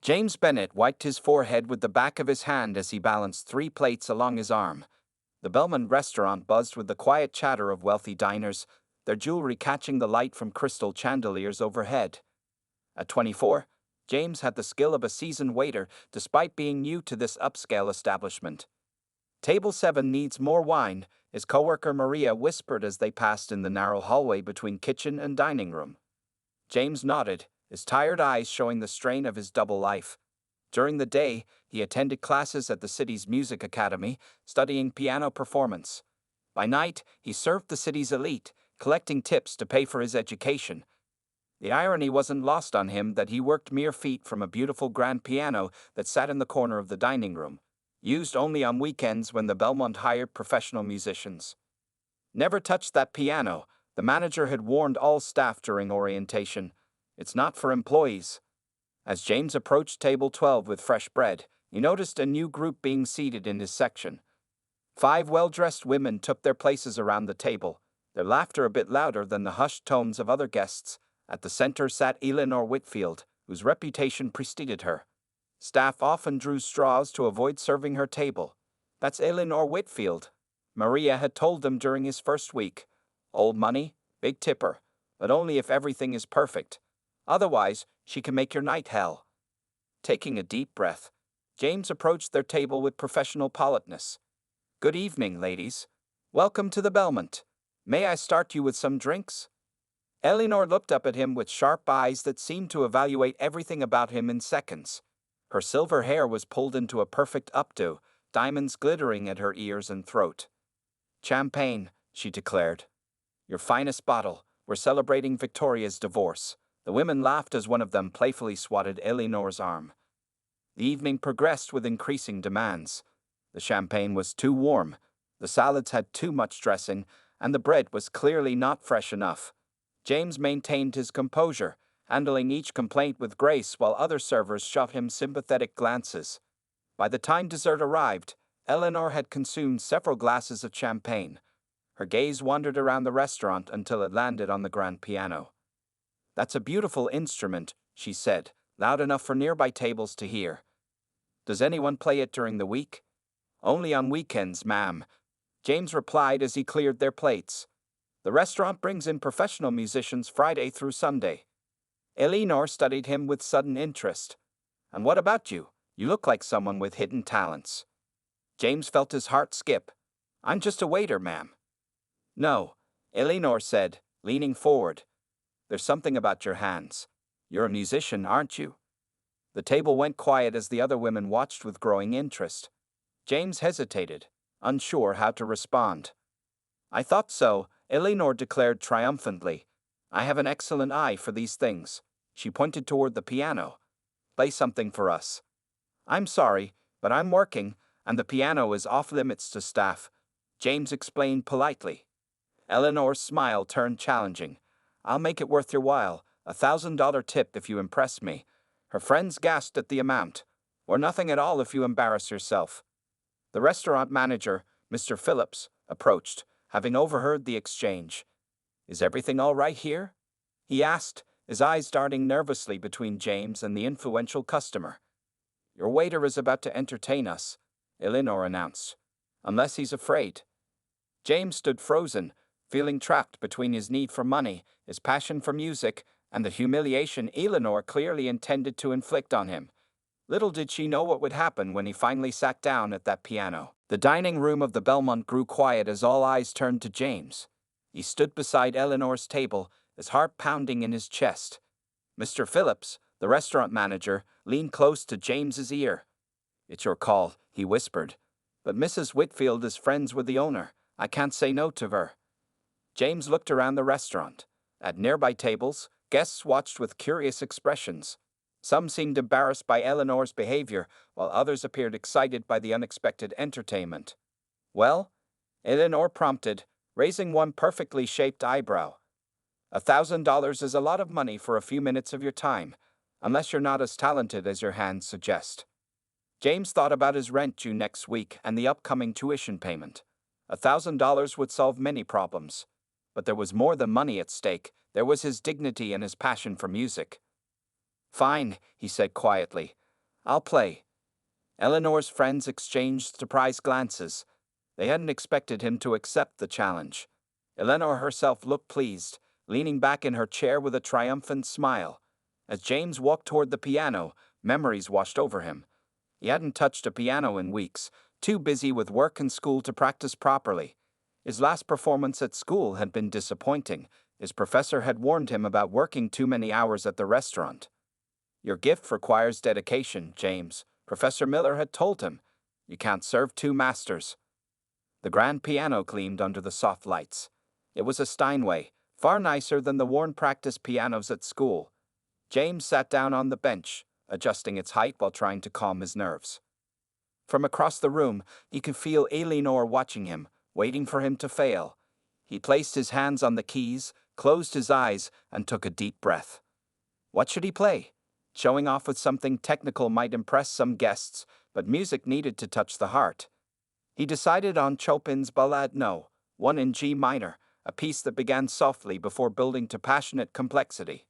James Bennet wiped his forehead with the back of his hand as he balanced three plates along his arm. The Belmont restaurant buzzed with the quiet chatter of wealthy diners, their jewelry catching the light from crystal chandeliers overhead. At 24, James had the skill of a seasoned waiter despite being new to this upscale establishment. "Table 7 needs more wine," his coworker Maria whispered as they passed in the narrow hallway between kitchen and dining room. James nodded, his tired eyes showing the strain of his double life. During the day, he attended classes at the city's music academy, studying piano performance. By night, he served the city's elite, collecting tips to pay for his education. The irony wasn't lost on him that he worked mere feet from a beautiful grand piano that sat in the corner of the dining room, used only on weekends when the Belmont hired professional musicians. "Never touch that piano," the manager had warned all staff during orientation. "It's not for employees." As James approached table 12 with fresh bread, he noticed a new group being seated in his section. 5 well-dressed women took their places around the table, their laughter a bit louder than the hushed tones of other guests. At the center sat Eleanor Whitfield, whose reputation preceded her. Staff often drew straws to avoid serving her table. "That's Eleanor Whitfield," Maria had told them during his first week. "Old money, big tipper, but only if everything is perfect. Otherwise, she can make your night hell." Taking a deep breath, James approached their table with professional politeness. "Good evening, ladies. Welcome to the Belmont. May I start you with some drinks?" Eleanor looked up at him with sharp eyes that seemed to evaluate everything about him in seconds. Her silver hair was pulled into a perfect updo, diamonds glittering at her ears and throat. "Champagne," she declared. "Your finest bottle. We're celebrating Victoria's divorce." The women laughed as one of them playfully swatted Eleanor's arm. The evening progressed with increasing demands. The champagne was too warm, the salads had too much dressing, and the bread was clearly not fresh enough. James maintained his composure, handling each complaint with grace while other servers shot him sympathetic glances. By the time dessert arrived, Eleanor had consumed several glasses of champagne. Her gaze wandered around the restaurant until it landed on the grand piano. "That's a beautiful instrument," she said, loud enough for nearby tables to hear. "Does anyone play it during the week?" "Only on weekends, ma'am," James replied as he cleared their plates. "The restaurant brings in professional musicians Friday through Sunday." Eleanor studied him with sudden interest. "And what about you? You look like someone with hidden talents." James felt his heart skip. "I'm just a waiter, ma'am." "No," Eleanor said, leaning forward. "There's something about your hands. You're a musician, aren't you?" The table went quiet as the other women watched with growing interest. James hesitated, unsure how to respond. "I thought so," Eleanor declared triumphantly. "I have an excellent eye for these things." She pointed toward the piano. "Play something for us." "I'm sorry, but I'm working, and the piano is off limits to staff," James explained politely. Eleanor's smile turned challenging. "I'll make it worth your while, $1,000 tip if you impress me." Her friends gasped at the amount. "Or nothing at all if you embarrass yourself." The restaurant manager, Mr. Phillips, approached, having overheard the exchange. "Is everything all right here?" he asked, his eyes darting nervously between James and the influential customer. "Your waiter is about to entertain us," Eleanor announced. "Unless he's afraid." James stood frozen, feeling trapped between his need for money, his passion for music, and the humiliation Eleanor clearly intended to inflict on him. Little did she know what would happen when he finally sat down at that piano. The dining room of the Belmont grew quiet as all eyes turned to James. He stood beside Eleanor's table, his heart pounding in his chest. Mr. Phillips, the restaurant manager, leaned close to James's ear. "It's your call," he whispered. "But Mrs. Whitfield is friends with the owner. I can't say no to her." James looked around the restaurant. At nearby tables, guests watched with curious expressions. Some seemed embarrassed by Eleanor's behavior, while others appeared excited by the unexpected entertainment. "Well?" Eleanor prompted, raising one perfectly shaped eyebrow. $1,000 is a lot of money for a few minutes of your time, unless you're not as talented as your hands suggest. James thought about his rent due next week and the upcoming tuition payment. $1,000 would solve many problems. But there was more than money at stake. There was his dignity and his passion for music. "Fine," he said quietly. I'll play. Eleanor's friends exchanged surprised glances. They hadn't expected him to accept the challenge. Eleanor herself looked pleased, leaning back in her chair with a triumphant smile. As James walked toward the piano, memories washed over him. He hadn't touched a piano in weeks, too busy with work and school to practice properly. His last performance at school had been disappointing. His professor had warned him about working too many hours at the restaurant. Your gift requires dedication, James, Professor Miller had told him. You can't serve two masters. The grand piano gleamed under the soft lights. It was a Steinway, far nicer than the worn practice pianos at school. James sat down on the bench, adjusting its height while trying to calm his nerves. From across the room, he could feel Eleanor watching him, waiting for him to fail. He placed his hands on the keys, closed his eyes, and took a deep breath. What should he play? Showing off with something technical might impress some guests, but music needed to touch the heart. He decided on Chopin's Ballade No. 1 in G minor, a piece that began softly before building to passionate complexity.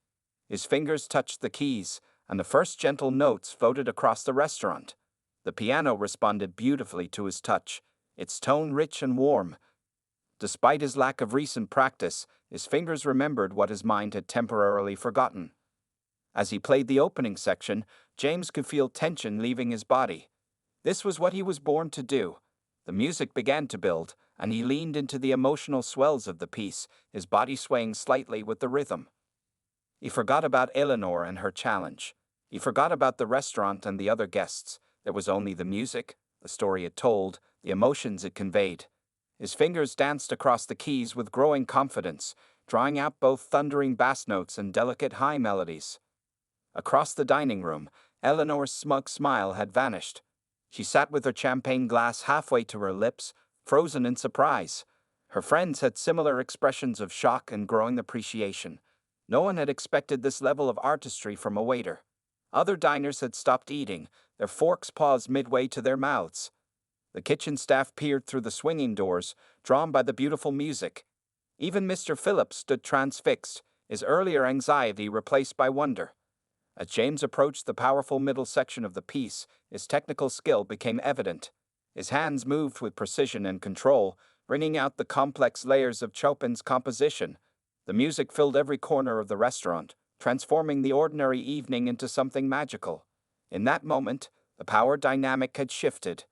His fingers touched the keys, and the first gentle notes floated across the restaurant. The piano responded beautifully to his touch, its tone rich and warm. Despite his lack of recent practice, his fingers remembered what his mind had temporarily forgotten. As he played the opening section, James could feel tension leaving his body. This was what he was born to do. The music began to build, and he leaned into the emotional swells of the piece, his body swaying slightly with the rhythm. He forgot about Eleanor and her challenge. He forgot about the restaurant and the other guests. There was only the music, the story it told, the emotions it conveyed. His fingers danced across the keys with growing confidence, drawing out both thundering bass notes and delicate high melodies. Across the dining room, Eleanor's smug smile had vanished. She sat with her champagne glass halfway to her lips, frozen in surprise. Her friends had similar expressions of shock and growing appreciation. No one had expected this level of artistry from a waiter. Other diners had stopped eating, their forks paused midway to their mouths. The kitchen staff peered through the swinging doors, drawn by the beautiful music. Even Mr. Phillips stood transfixed, his earlier anxiety replaced by wonder. As James approached the powerful middle section of the piece, his technical skill became evident. His hands moved with precision and control, bringing out the complex layers of Chopin's composition. The music filled every corner of the restaurant, transforming the ordinary evening into something magical. In that moment, the power dynamic had shifted.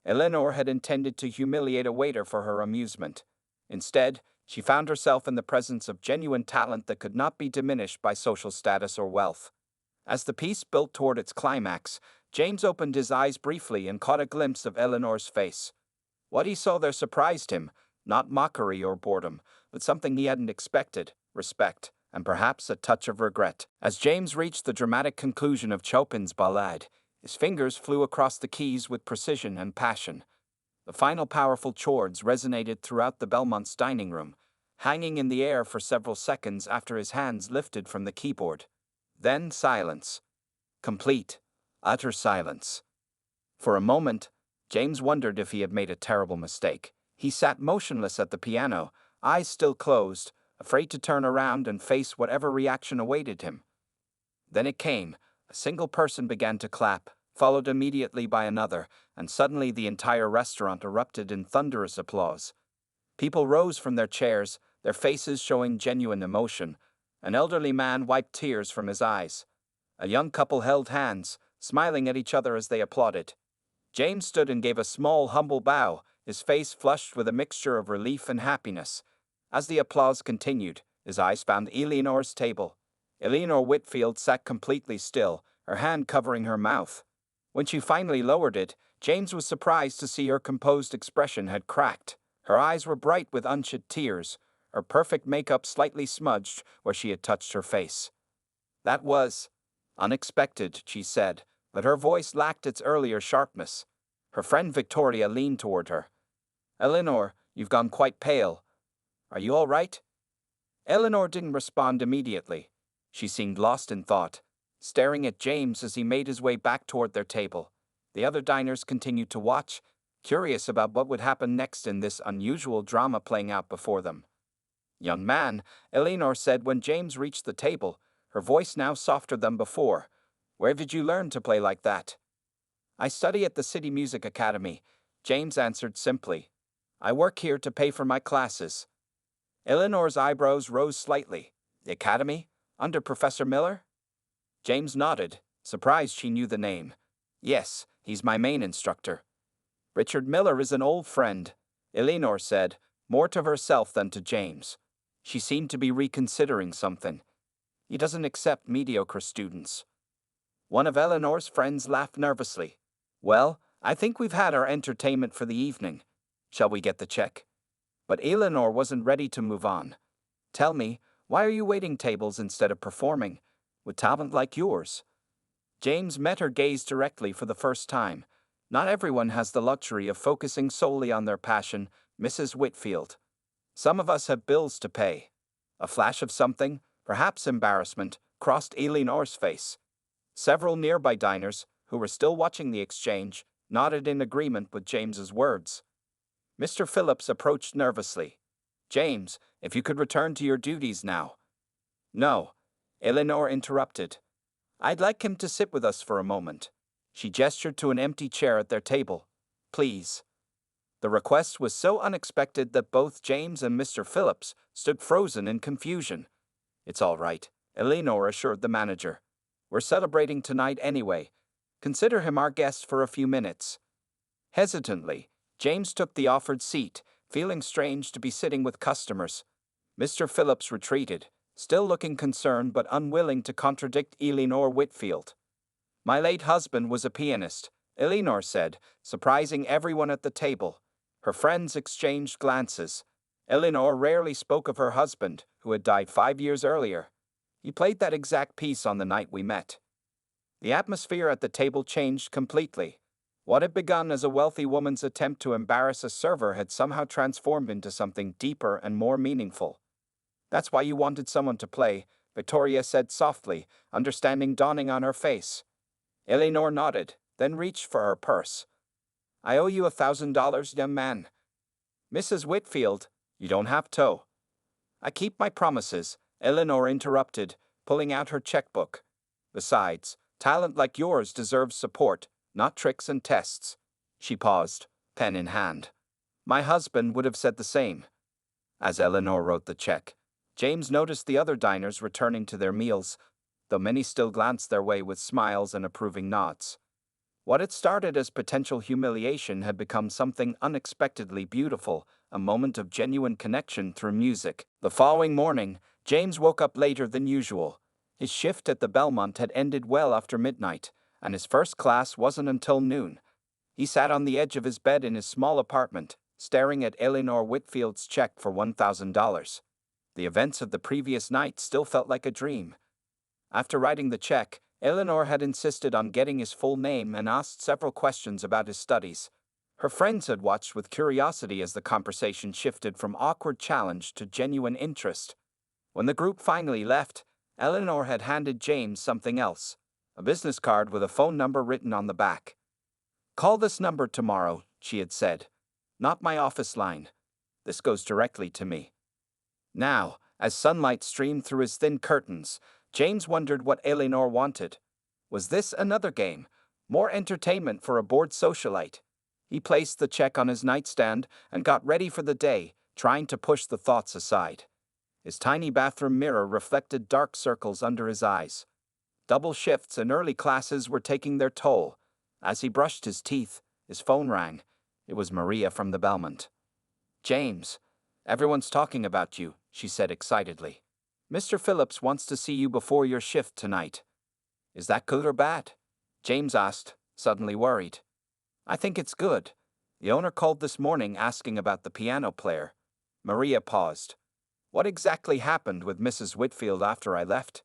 Eleanor had intended to humiliate a waiter for her amusement. Instead, she found herself in the presence of genuine talent that could not be diminished by social status or wealth. As the piece built toward its climax, James opened his eyes briefly and caught a glimpse of Eleanor's face. What he saw there surprised him, not mockery or boredom, but something he hadn't expected, respect, and perhaps a touch of regret. As James reached the dramatic conclusion of Chopin's Ballade, his fingers flew across the keys with precision and passion. The final powerful chords resonated throughout the Belmont's dining room, hanging in the air for several seconds after his hands lifted from the keyboard. Then silence. Complete, utter silence. For a moment, James wondered if he had made a terrible mistake. He sat motionless at the piano, eyes still closed, afraid to turn around and face whatever reaction awaited him. Then it came. A single person began to clap, followed immediately by another, and suddenly the entire restaurant erupted in thunderous applause. People rose from their chairs, their faces showing genuine emotion. An elderly man wiped tears from his eyes. A young couple held hands, smiling at each other as they applauded. James stood and gave a small, humble bow, his face flushed with a mixture of relief and happiness. As the applause continued, his eyes found Eleanor's table. Eleanor Whitfield sat completely still, her hand covering her mouth. When she finally lowered it, James was surprised to see her composed expression had cracked. Her eyes were bright with unshed tears, her perfect makeup slightly smudged where she had touched her face. That was unexpected, she said, but her voice lacked its earlier sharpness. Her friend Victoria leaned toward her. Eleanor, you've gone quite pale. Are you all right? Eleanor didn't respond immediately. She seemed lost in thought, staring at James as he made his way back toward their table. The other diners continued to watch, curious about what would happen next in this unusual drama playing out before them. Young man, Eleanor said when James reached the table, her voice now softer than before. Where did you learn to play like that? I study at the City Music Academy, James answered simply. I work here to pay for my classes. Eleanor's eyebrows rose slightly. The academy? Under Professor Miller? James nodded, surprised she knew the name. Yes, he's my main instructor. Richard Miller is an old friend, Eleanor said, more to herself than to James. She seemed to be reconsidering something. He doesn't accept mediocre students. One of Eleanor's friends laughed nervously. Well, I think we've had our entertainment for the evening. Shall we get the check? But Eleanor wasn't ready to move on. Tell me, why are you waiting tables instead of performing? With talent like yours? James met her gaze directly for the first time. Not everyone has the luxury of focusing solely on their passion, Mrs. Whitfield. Some of us have bills to pay. A flash of something, perhaps embarrassment, crossed Eleanor's face. Several nearby diners, who were still watching the exchange, nodded in agreement with James's words. Mr. Phillips approached nervously. James, if you could return to your duties now. No, Eleanor interrupted. I'd like him to sit with us for a moment. She gestured to an empty chair at their table. Please. The request was so unexpected that both James and Mr. Phillips stood frozen in confusion. It's all right, Eleanor assured the manager. We're celebrating tonight anyway. Consider him our guest for a few minutes. Hesitantly, James took the offered seat, feeling strange to be sitting with customers. Mr. Phillips retreated, still looking concerned but unwilling to contradict Eleanor Whitfield. My late husband was a pianist, Eleanor said, surprising everyone at the table. Her friends exchanged glances. Eleanor rarely spoke of her husband, who had died 5 years earlier. He played that exact piece on the night we met. The atmosphere at the table changed completely. What had begun as a wealthy woman's attempt to embarrass a server had somehow transformed into something deeper and more meaningful. That's why you wanted someone to play, Victoria said softly, understanding dawning on her face. Eleanor nodded, then reached for her purse. I owe you $1,000, young man. Mrs. Whitfield, you don't have to. I keep my promises, Eleanor interrupted, pulling out her checkbook. Besides, talent like yours deserves support, not tricks and tests. She paused, pen in hand. My husband would have said the same. As Eleanor wrote the check, James noticed the other diners returning to their meals, though many still glanced their way with smiles and approving nods. What had started as potential humiliation had become something unexpectedly beautiful, a moment of genuine connection through music. The following morning, James woke up later than usual. His shift at the Belmont had ended well after midnight, and his first class wasn't until noon. He sat on the edge of his bed in his small apartment, staring at Eleanor Whitfield's check for $1,000. The events of the previous night still felt like a dream. After writing the check, Eleanor had insisted on getting his full name and asked several questions about his studies. Her friends had watched with curiosity as the conversation shifted from awkward challenge to genuine interest. When the group finally left, Eleanor had handed James something else, a business card with a phone number written on the back. Call this number tomorrow, she had said. Not my office line. This goes directly to me. Now, as sunlight streamed through his thin curtains, James wondered what Eleanor wanted. Was this another game? More entertainment for a bored socialite? He placed the check on his nightstand and got ready for the day, trying to push the thoughts aside. His tiny bathroom mirror reflected dark circles under his eyes. Double shifts and early classes were taking their toll. As he brushed his teeth, his phone rang. It was Maria from the Belmont. James, everyone's talking about you, she said excitedly. Mr. Phillips wants to see you before your shift tonight. Is that good or bad? James asked, suddenly worried. I think it's good. The owner called this morning asking about the piano player. Maria paused. What exactly happened with Mrs. Whitfield after I left?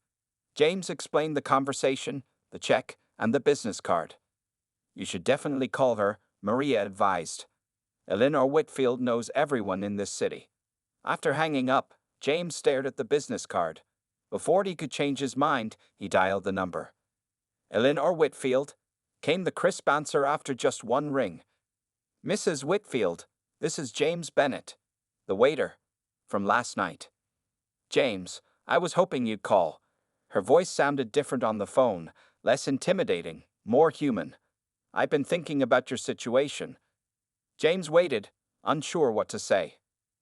James explained the conversation, the check, and the business card. You should definitely call her, Maria advised. Eleanor Whitfield knows everyone in this city. After hanging up, James stared at the business card. Before he could change his mind, he dialed the number. Eleanor Whitfield, came the crisp answer after just one ring. Mrs. Whitfield, this is James Bennett, the waiter, from last night. James, I was hoping you'd call. Her voice sounded different on the phone, less intimidating, more human. I've been thinking about your situation. James waited, unsure what to say.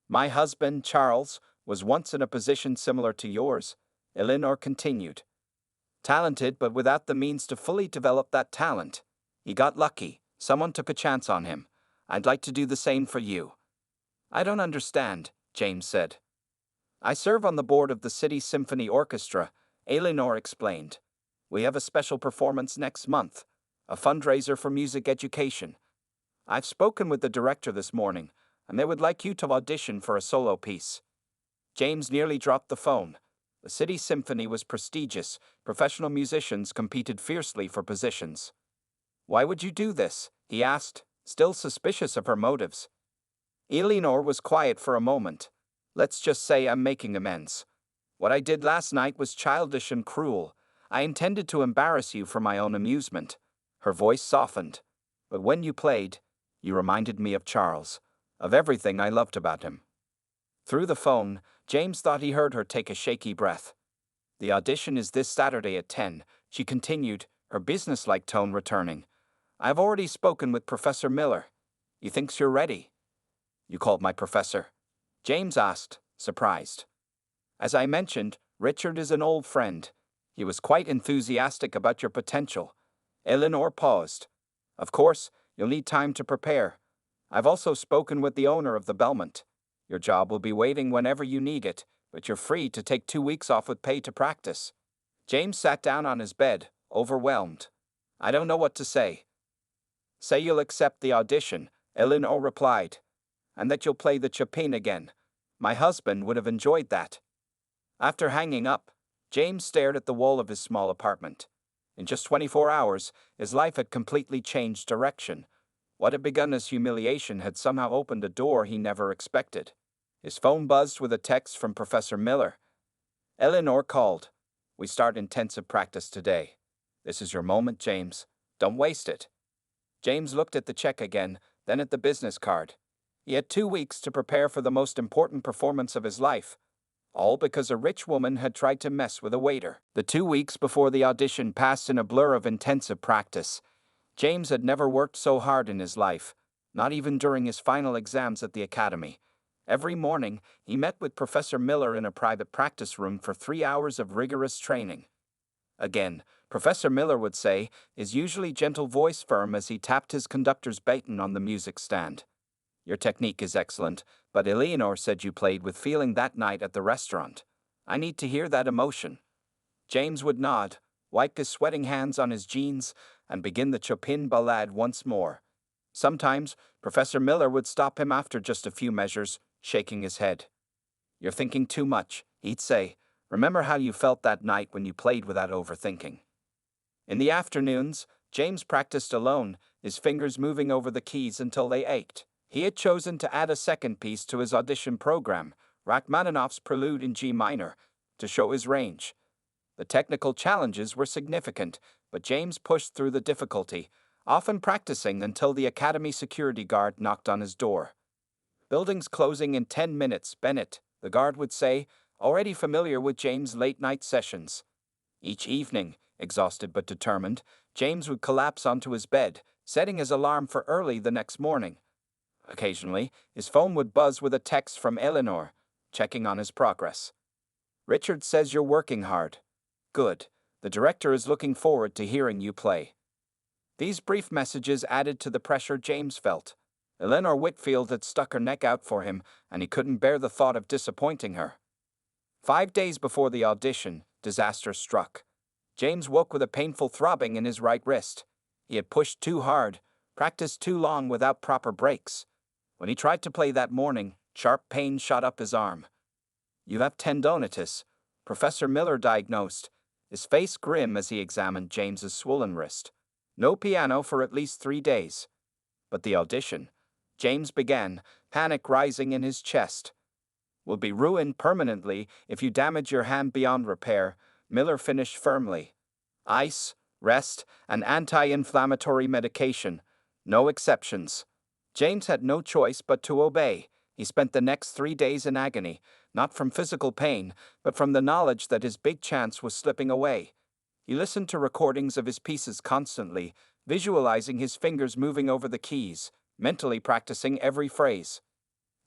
My husband, Charles, was once in a position similar to yours, Eleanor continued. Talented, but without the means to fully develop that talent. He got lucky. Someone took a chance on him. I'd like to do the same for you. I don't understand, James said. I serve on the board of the City Symphony Orchestra, Eleanor explained. We have a special performance next month, a fundraiser for music education. I've spoken with the director this morning, and they would like you to audition for a solo piece. James nearly dropped the phone. The City Symphony was prestigious. Professional musicians competed fiercely for positions. Why would you do this? He asked, still suspicious of her motives. Eleanor was quiet for a moment. Let's just say I'm making amends. What I did last night was childish and cruel. I intended to embarrass you for my own amusement. Her voice softened. But when you played, you reminded me of Charles, of everything I loved about him. Through the phone, James thought he heard her take a shaky breath. The audition is this Saturday at 10, she continued, her businesslike tone returning. I've already spoken with Professor Miller. He thinks you're ready. You called my professor? James asked, surprised. As I mentioned, Richard is an old friend. He was quite enthusiastic about your potential. Eleanor paused. Of course, you'll need time to prepare. I've also spoken with the owner of the Belmont. Your job will be waiting whenever you need it, but you're free to take 2 weeks off with pay to practice. James sat down on his bed, overwhelmed. I don't know what to say. Say you'll accept the audition, Eleanor replied, and that you'll play the Chopin again. My husband would have enjoyed that. After hanging up, James stared at the wall of his small apartment. In just 24 hours, his life had completely changed direction. What had begun as humiliation had somehow opened a door he never expected. His phone buzzed with a text from Professor Miller. Eleanor called. We start intensive practice today. This is your moment, James. Don't waste it. James looked at the check again, then at the business card. He had 2 weeks to prepare for the most important performance of his life. All because a rich woman had tried to mess with a waiter. The 2 weeks before the audition passed in a blur of intensive practice. James had never worked so hard in his life, not even during his final exams at the academy. Every morning, he met with Professor Miller in a private practice room for 3 hours of rigorous training. Again, Professor Miller would say, his usually gentle voice firm as he tapped his conductor's baton on the music stand. Your technique is excellent, but Eleanor said you played with feeling that night at the restaurant. I need to hear that emotion. James would nod, wipe his sweating hands on his jeans, and begin the Chopin ballade once more. Sometimes, Professor Miller would stop him after just a few measures, shaking his head. You're thinking too much, he'd say. Remember how you felt that night when you played without overthinking. In the afternoons, James practiced alone, his fingers moving over the keys until they ached. He had chosen to add a second piece to his audition program, Rachmaninoff's Prelude in G minor, to show his range. The technical challenges were significant, but James pushed through the difficulty, often practicing until the Academy security guard knocked on his door. Buildings closing in 10 minutes, Bennett, the guard would say, already familiar with James' late-night sessions. Each evening, exhausted but determined, James would collapse onto his bed, setting his alarm for early the next morning. Occasionally, his phone would buzz with a text from Eleanor, checking on his progress. Richard says you're working hard. Good. The director is looking forward to hearing you play. These brief messages added to the pressure James felt. Eleanor Whitfield had stuck her neck out for him, and he couldn't bear the thought of disappointing her. 5 days before the audition, disaster struck. James woke with a painful throbbing in his right wrist. He had pushed too hard, practiced too long without proper breaks. When he tried to play that morning, sharp pain shot up his arm. You have tendonitis, Professor Miller diagnosed, his face grim as he examined James's swollen wrist. No piano for at least 3 days. But the audition, James began, panic rising in his chest. Will be ruined permanently if you damage your hand beyond repair, Miller finished firmly. Ice, rest, and anti-inflammatory medication. No exceptions. James had no choice but to obey. He spent the next 3 days in agony, not from physical pain, but from the knowledge that his big chance was slipping away. He listened to recordings of his pieces constantly, visualizing his fingers moving over the keys, mentally practicing every phrase.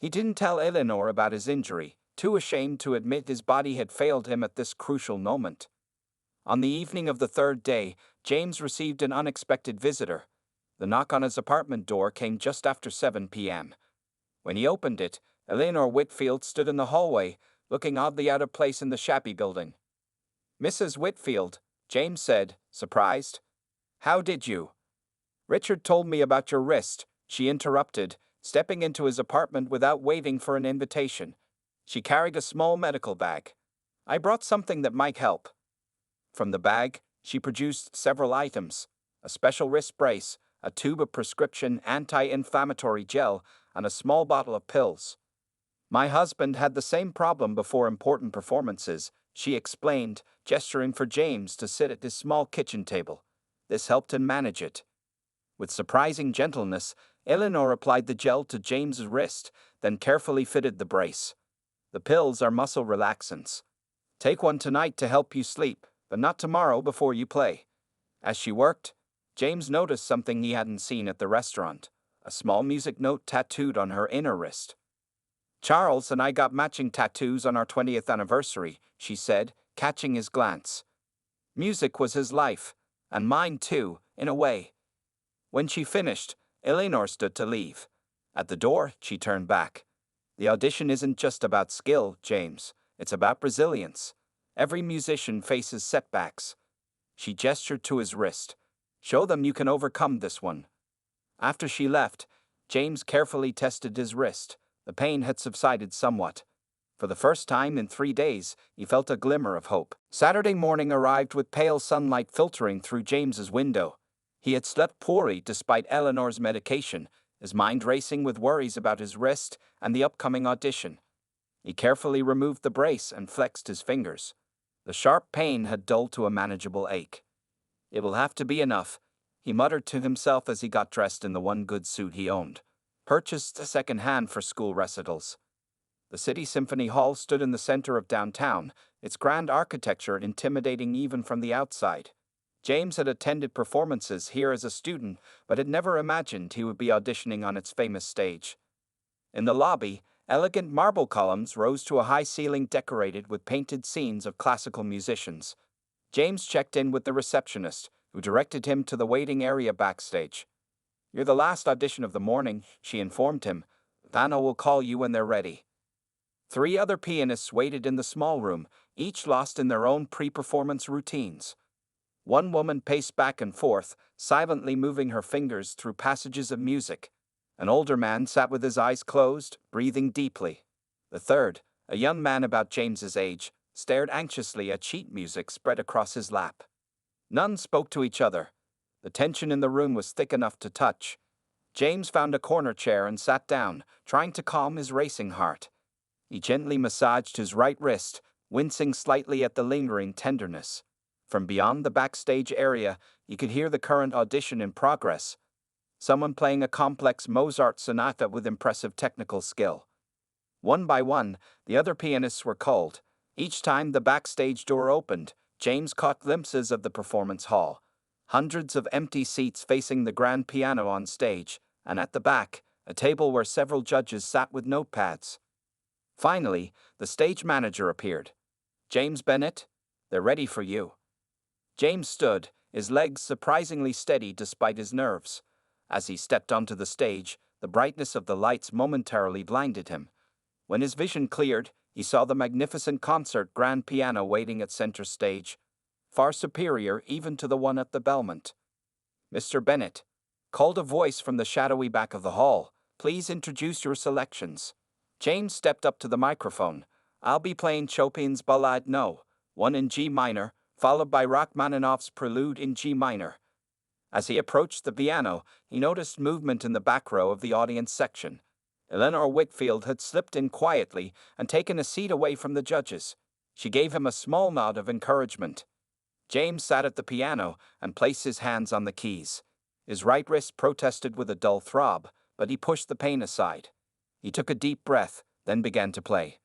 He didn't tell Eleanor about his injury, too ashamed to admit his body had failed him at this crucial moment. On the evening of the third day, James received an unexpected visitor. The knock on his apartment door came just after 7 p.m. When he opened it, Eleanor Whitfield stood in the hallway, looking oddly out of place in the shabby building. "Mrs. Whitfield," James said, surprised. "How did you?" "Richard told me about your wrist," she interrupted, stepping into his apartment without waiting for an invitation. She carried a small medical bag. "I brought something that might help." From the bag, she produced several items: a special wrist brace, a tube of prescription anti-inflammatory gel, and a small bottle of pills. "My husband had the same problem before important performances," she explained, gesturing for James to sit at his small kitchen table. This helped him manage it. With surprising gentleness, Eleanor applied the gel to James's wrist, then carefully fitted the brace. "The pills are muscle relaxants. Take one tonight to help you sleep, but not tomorrow before you play." As she worked, James noticed something he hadn't seen at the restaurant: a small music note tattooed on her inner wrist. "Charles and I got matching tattoos on our 20th anniversary," she said, catching his glance. Music was his life, and mine too, in a way. When she finished, Eleanor stood to leave. At the door, she turned back. "The audition isn't just about skill, James. It's about resilience. Every musician faces setbacks." She gestured to his wrist. "Show them you can overcome this one." After she left, James carefully tested his wrist. The pain had subsided somewhat. For the first time in 3 days, he felt a glimmer of hope. Saturday morning arrived with pale sunlight filtering through James's window. He had slept poorly despite Eleanor's medication, his mind racing with worries about his wrist and the upcoming audition. He carefully removed the brace and flexed his fingers. The sharp pain had dulled to a manageable ache. "It will have to be enough," he muttered to himself as he got dressed in the one good suit he owned, purchased second-hand for school recitals. The City Symphony Hall stood in the center of downtown, its grand architecture intimidating even from the outside. James had attended performances here as a student, but had never imagined he would be auditioning on its famous stage. In the lobby, elegant marble columns rose to a high ceiling decorated with painted scenes of classical musicians. James checked in with the receptionist, who directed him to the waiting area backstage. "You're the last audition of the morning," she informed him. "Vanna will call you when they're ready." 3 other pianists waited in the small room, each lost in their own pre-performance routines. One woman paced back and forth, silently moving her fingers through passages of music. An older man sat with his eyes closed, breathing deeply. The third, a young man about James's age, stared anxiously at sheet music spread across his lap. None spoke to each other. The tension in the room was thick enough to touch. James found a corner chair and sat down, trying to calm his racing heart. He gently massaged his right wrist, wincing slightly at the lingering tenderness. From beyond the backstage area, he could hear the current audition in progress. Someone playing a complex Mozart sonata with impressive technical skill. One by one, the other pianists were called. Each time the backstage door opened, James caught glimpses of the performance hall. Hundreds of empty seats facing the grand piano on stage, and at the back, a table where several judges sat with notepads. Finally, the stage manager appeared. "James Bennett, they're ready for you." James stood, his legs surprisingly steady despite his nerves. As he stepped onto the stage, the brightness of the lights momentarily blinded him. When his vision cleared, he saw the magnificent concert grand piano waiting at center stage, far superior even to the one at the Belmont. "Mr. Bennett," called a voice from the shadowy back of the hall, "please introduce your selections." James stepped up to the microphone. "I'll be playing Chopin's Ballade No. 1 in G minor, followed by Rachmaninoff's Prelude in G minor." As he approached the piano, he noticed movement in the back row of the audience section. Eleanor Whitfield had slipped in quietly and taken a seat away from the judges. She gave him a small nod of encouragement. James sat at the piano and placed his hands on the keys. His right wrist protested with a dull throb, but he pushed the pain aside. He took a deep breath, then began to play.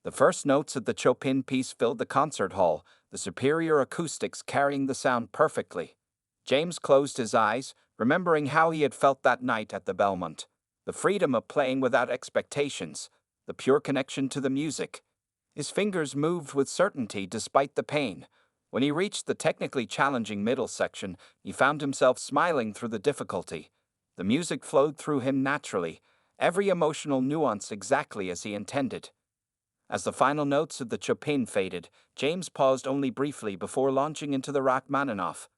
The first notes of the Chopin piece filled the concert hall, the superior acoustics carrying the sound perfectly. James closed his eyes, remembering how he had felt that night at the Belmont. The freedom of playing without expectations, the pure connection to the music. His fingers moved with certainty despite the pain. When he reached the technically challenging middle section, he found himself smiling through the difficulty. The music flowed through him naturally, every emotional nuance exactly as he intended. As the final notes of the Chopin faded, James paused only briefly before launching into the Rachmaninoff.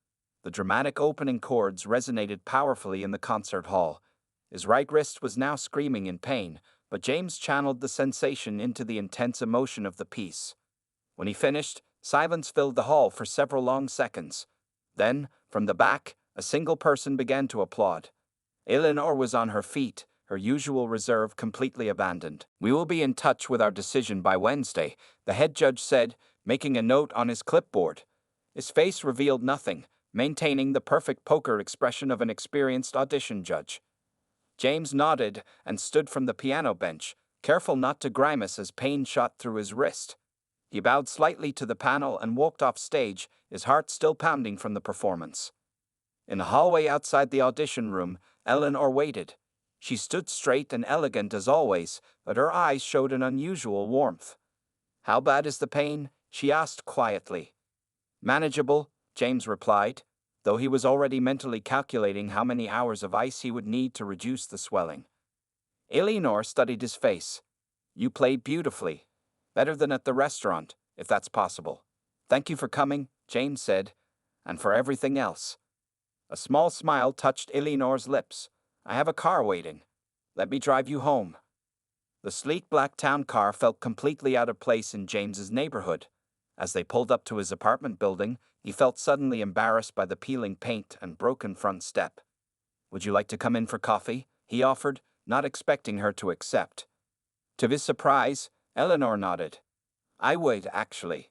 The dramatic opening chords resonated powerfully in the concert hall. His right wrist was now screaming in pain, but James channeled the sensation into the intense emotion of the piece. When he finished, silence filled the hall for several long seconds. Then, from the back, a single person began to applaud. Eleanor was on her feet, her usual reserve completely abandoned. "We will be in touch with our decision by Wednesday," the head judge said, making a note on his clipboard. His face revealed nothing, maintaining the perfect poker expression of an experienced audition judge. James nodded and stood from the piano bench, careful not to grimace as pain shot through his wrist. He bowed slightly to the panel and walked off stage, his heart still pounding from the performance. In the hallway outside the audition room, Eleanor waited. She stood straight and elegant as always, but her eyes showed an unusual warmth. "How bad is the pain?" she asked quietly. "Manageable," James replied, though he was already mentally calculating how many hours of ice he would need to reduce the swelling. Eleanor studied his face. "You played beautifully. Better than at the restaurant, if that's possible. Thank you for coming," James said, "and for everything else." A small smile touched Eleanor's lips. "I have a car waiting. Let me drive you home." The sleek black town car felt completely out of place in James's neighborhood. As they pulled up to his apartment building, he felt suddenly embarrassed by the peeling paint and broken front step. "Would you like to come in for coffee?" he offered, not expecting her to accept. To his surprise, Eleanor nodded. "I would, actually."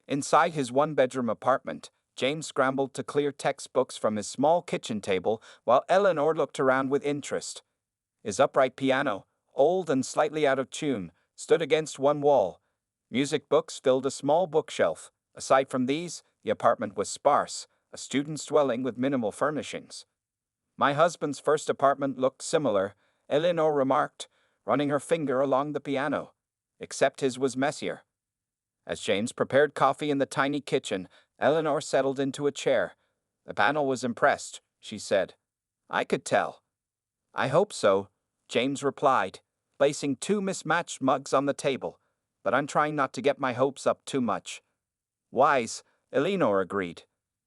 Inside his one-bedroom apartment, James scrambled to clear textbooks from his small kitchen table while Eleanor looked around with interest. His upright piano, old and slightly out of tune, stood against one wall. Music books filled a small bookshelf. Aside from these, the apartment was sparse, a student's dwelling with minimal furnishings. "My husband's first apartment looked similar," Eleanor remarked, running her finger along the piano. "Except his was messier." As James prepared coffee in the tiny kitchen, Eleanor settled into a chair. "The panel was impressed," she said. "I could tell." "I hope so," James replied, placing two mismatched mugs on the table. "But I'm trying not to get my hopes up too much." "Wise," Eleanor agreed.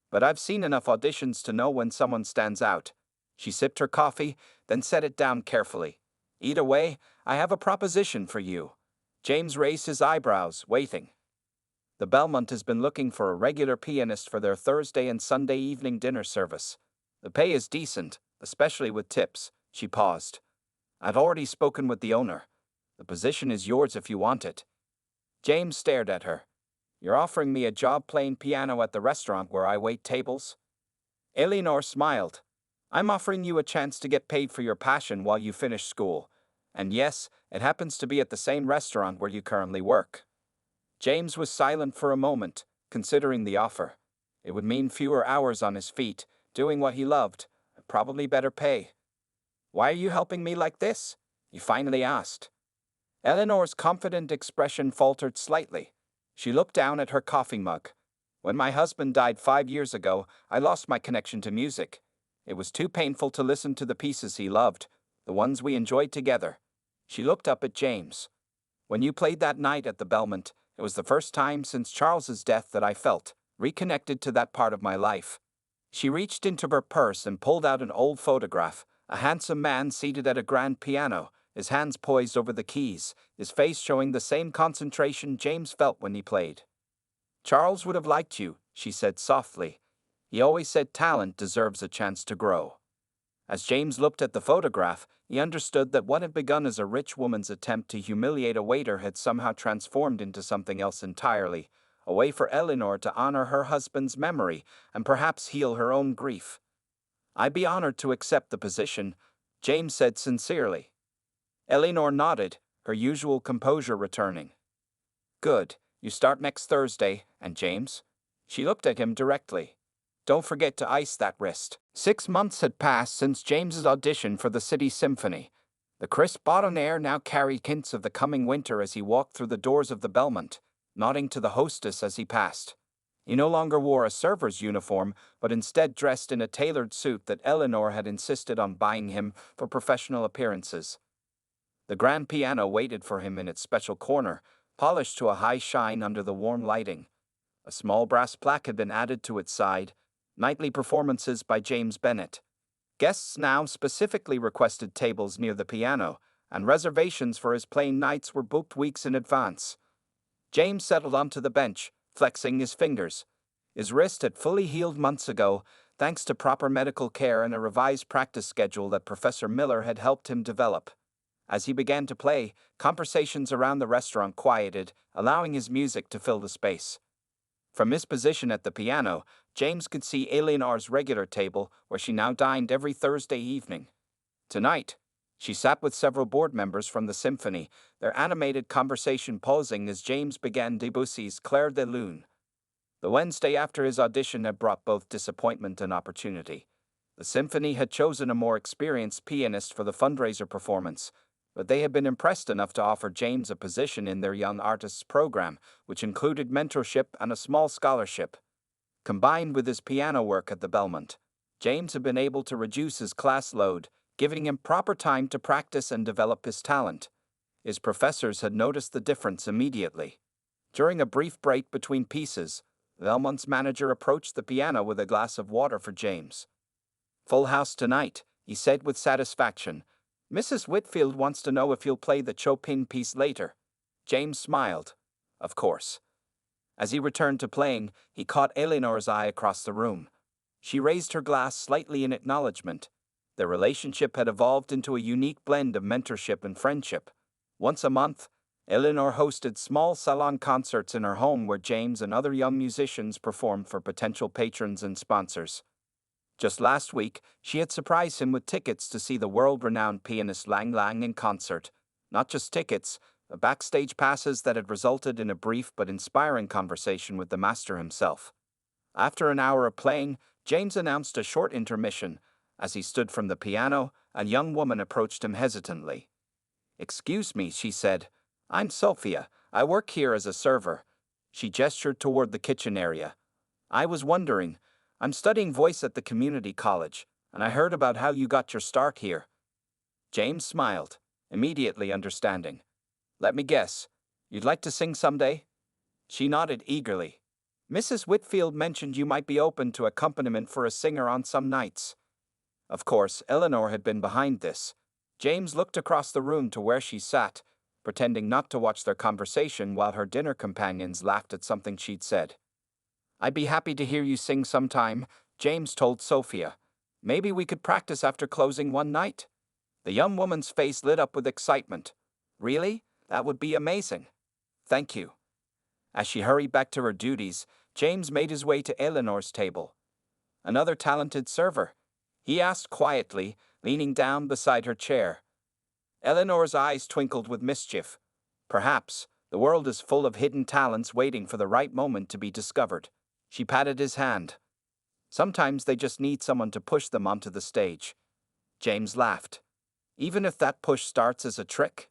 "But I've seen enough auditions to know when someone stands out." She sipped her coffee, then set it down carefully. "Either way, I have a proposition for you." James raised his eyebrows, waiting. "The Belmont has been looking for a regular pianist for their Thursday and Sunday evening dinner service. The pay is decent, especially with tips." She paused. "I've already spoken with the owner. The position is yours if you want it." James stared at her. "You're offering me a job playing piano at the restaurant where I wait tables?" Eleanor smiled. "I'm offering you a chance to get paid for your passion while you finish school. And yes, it happens to be at the same restaurant where you currently work." James was silent for a moment, considering the offer. It would mean fewer hours on his feet, doing what he loved, probably better pay. "Why are you helping me like this?" he finally asked. Eleanor's confident expression faltered slightly. She looked down at her coffee mug. "When my husband died 5 years ago, I lost my connection to music. It was too painful to listen to the pieces he loved, the ones we enjoyed together." She looked up at James. "When you played that night at the Belmont, it was the first time since Charles's death that I felt reconnected to that part of my life." She reached into her purse and pulled out an old photograph, a handsome man seated at a grand piano, his hands poised over the keys, his face showing the same concentration James felt when he played. "Charles would have liked you," she said softly. "He always said talent deserves a chance to grow." As James looked at the photograph, he understood that what had begun as a rich woman's attempt to humiliate a waiter had somehow transformed into something else entirely, a way for Eleanor to honor her husband's memory and perhaps heal her own grief. "I'd be honored to accept the position," James said sincerely. Eleanor nodded, her usual composure returning. "Good. You start next Thursday, and James?" She looked at him directly. Don't forget to ice that wrist. 6 months had passed since James's audition for the City Symphony. The crisp autumn air now carried hints of the coming winter as he walked through the doors of the Belmont, nodding to the hostess as he passed. He no longer wore a server's uniform, but instead dressed in a tailored suit that Eleanor had insisted on buying him for professional appearances. The grand piano waited for him in its special corner, polished to a high shine under the warm lighting. A small brass plaque had been added to its side, Nightly Performances by James Bennett. Guests now specifically requested tables near the piano, and reservations for his playing nights were booked weeks in advance. James settled onto the bench, flexing his fingers. His wrist had fully healed months ago, thanks to proper medical care and a revised practice schedule that Professor Miller had helped him develop. As he began to play, conversations around the restaurant quieted, allowing his music to fill the space. From his position at the piano, James could see Eleanor's regular table, where she now dined every Thursday evening. Tonight, she sat with several board members from the symphony, their animated conversation pausing as James began Debussy's Clair de Lune. The Wednesday after his audition had brought both disappointment and opportunity. The symphony had chosen a more experienced pianist for the fundraiser performance, but they had been impressed enough to offer James a position in their Young Artists program, which included mentorship and a small scholarship. Combined with his piano work at the Belmont, James had been able to reduce his class load, giving him proper time to practice and develop his talent. His professors had noticed the difference immediately. During a brief break between pieces, Belmont's manager approached the piano with a glass of water for James. "Full house tonight," he said with satisfaction. "Mrs. Whitfield wants to know if you'll play the Chopin piece later." James smiled. Of course. As he returned to playing, he caught Eleanor's eye across the room. She raised her glass slightly in acknowledgement. Their relationship had evolved into a unique blend of mentorship and friendship. Once a month, Eleanor hosted small salon concerts in her home where James and other young musicians performed for potential patrons and sponsors. Just last week, she had surprised him with tickets to see the world-renowned pianist Lang Lang in concert. Not just tickets, but backstage passes that had resulted in a brief but inspiring conversation with the master himself. After an hour of playing, James announced a short intermission. As he stood from the piano, a young woman approached him hesitantly. "Excuse me," she said. "I'm Sophia. I work here as a server." She gestured toward the kitchen area. "I was wondering, I'm studying voice at the community college, and I heard about how you got your start here." James smiled, immediately understanding. "Let me guess, you'd like to sing someday?" She nodded eagerly. "Mrs. Whitfield mentioned you might be open to accompaniment for a singer on some nights." Of course, Eleanor had been behind this. James looked across the room to where she sat, pretending not to watch their conversation while her dinner companions laughed at something she'd said. "I'd be happy to hear you sing sometime," James told Sophia. "Maybe we could practice after closing one night." The young woman's face lit up with excitement. "Really? That would be amazing. Thank you." As she hurried back to her duties, James made his way to Eleanor's table. "Another talented server?" he asked quietly, leaning down beside her chair. Eleanor's eyes twinkled with mischief. "Perhaps. The world is full of hidden talents waiting for the right moment to be discovered." She patted his hand. "Sometimes they just need someone to push them onto the stage." James laughed. "Even if that push starts as a trick?"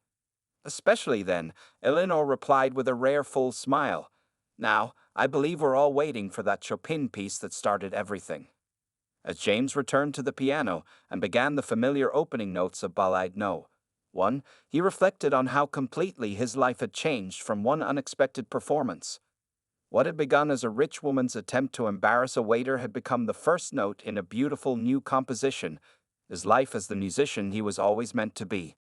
"Especially then," Eleanor replied with a rare full smile. "Now, I believe we're all waiting for that Chopin piece that started everything." As James returned to the piano and began the familiar opening notes of Ballade No. 1, he reflected on how completely his life had changed from one unexpected performance. What had begun as a rich woman's attempt to embarrass a waiter had become the first note in a beautiful new composition, his life as the musician he was always meant to be.